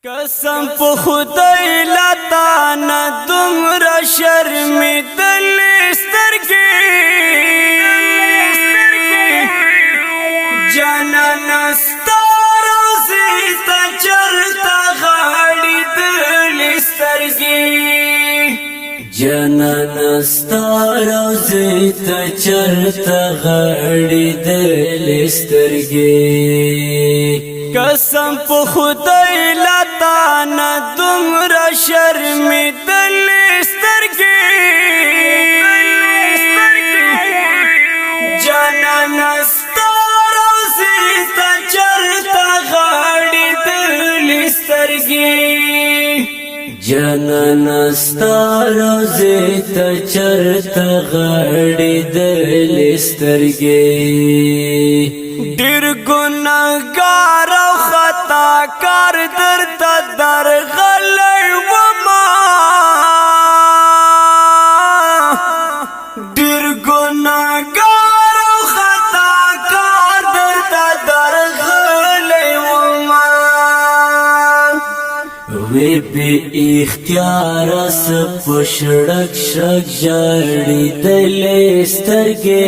قسم په خدای لتا نه دومره شرمېدلې سترګې جانانه ستا روضې ته چرته غاړېدلې سترګې جانانه ستا روضې ته چرته غاړېدلې سترګې قسم په خدای لتا نه دومره شرمېدلې سترګې جانانه ستا روضې ته چرته غاړېدلې سترګې جانانه ستا روضې ته چرته غاړېدلې سترګې ډېر ګناهګار او خطا کار درته درغلی وما ډېر ګناهګار او خطا کار درته درغلی وما وی بی اختیار سپ شړک شړک ژړېدلې سترګې